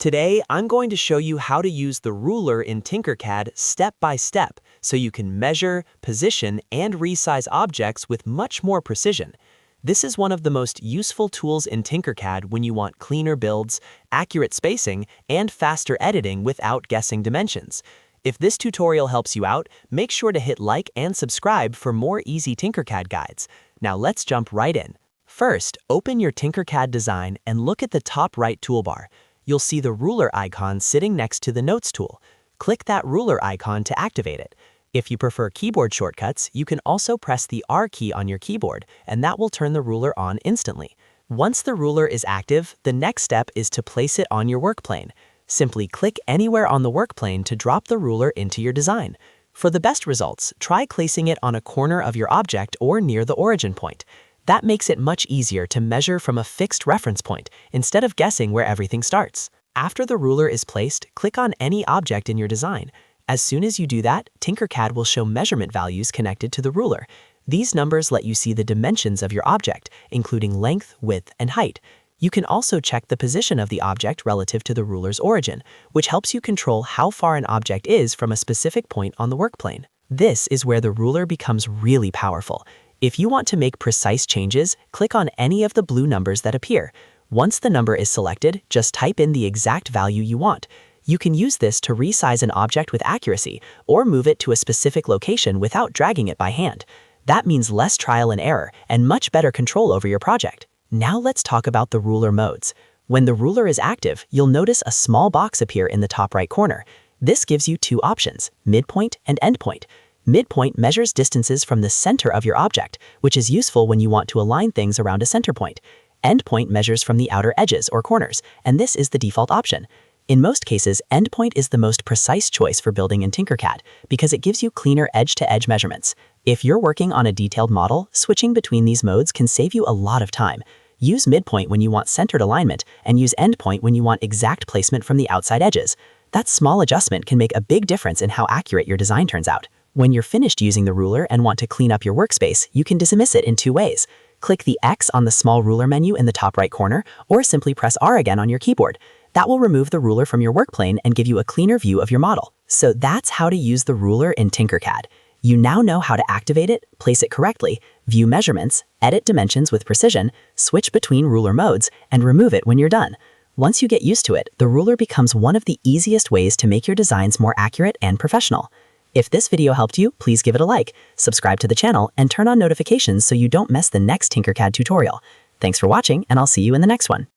Today, I'm going to show you how to use the ruler in Tinkercad step by step so you can measure, position, and resize objects with much more precision. This is one of the most useful tools in Tinkercad when you want cleaner builds, accurate spacing, and faster editing without guessing dimensions. If this tutorial helps you out, make sure to hit like and subscribe for more easy Tinkercad guides. Now let's jump right in. First, open your Tinkercad design and look at the top right toolbar. You'll see the ruler icon sitting next to the Notes tool. Click that ruler icon to activate it. If you prefer keyboard shortcuts, you can also press the R key on your keyboard, and that will turn the ruler on instantly. Once the ruler is active, the next step is to place it on your workplane. Simply click anywhere on the workplane to drop the ruler into your design. For the best results, try placing it on a corner of your object or near the origin point. That makes it much easier to measure from a fixed reference point instead of guessing where everything starts. After the ruler is placed, click on any object in your design. As soon as you do that, Tinkercad will show measurement values connected to the ruler. These numbers let you see the dimensions of your object, including length, width, and height. You can also check the position of the object relative to the ruler's origin, which helps you control how far an object is from a specific point on the workplane. This is where the ruler becomes really powerful. If you want to make precise changes, click on any of the blue numbers that appear. Once the number is selected, just type in the exact value you want. You can use this to resize an object with accuracy or move it to a specific location without dragging it by hand. That means less trial and error and much better control over your project. Now let's talk about the ruler modes. When the ruler is active, you'll notice a small box appear in the top right corner. This gives you two options, midpoint and endpoint. Midpoint measures distances from the center of your object, which is useful when you want to align things around a center point. Endpoint measures from the outer edges or corners, and this is the default option. In most cases, endpoint is the most precise choice for building in Tinkercad because it gives you cleaner edge-to-edge measurements. If you're working on a detailed model, switching between these modes can save you a lot of time. Use midpoint when you want centered alignment, and use endpoint when you want exact placement from the outside edges. That small adjustment can make a big difference in how accurate your design turns out. When you're finished using the ruler and want to clean up your workspace, you can dismiss it in two ways. Click the X on the small ruler menu in the top right corner, or simply press R again on your keyboard. That will remove the ruler from your workplane and give you a cleaner view of your model. So that's how to use the ruler in Tinkercad. You now know how to activate it, place it correctly, view measurements, edit dimensions with precision, switch between ruler modes, and remove it when you're done. Once you get used to it, the ruler becomes one of the easiest ways to make your designs more accurate and professional. If this video helped you, please give it a like, subscribe to the channel, and turn on notifications so you don't miss the next Tinkercad tutorial. Thanks for watching, and I'll see you in the next one.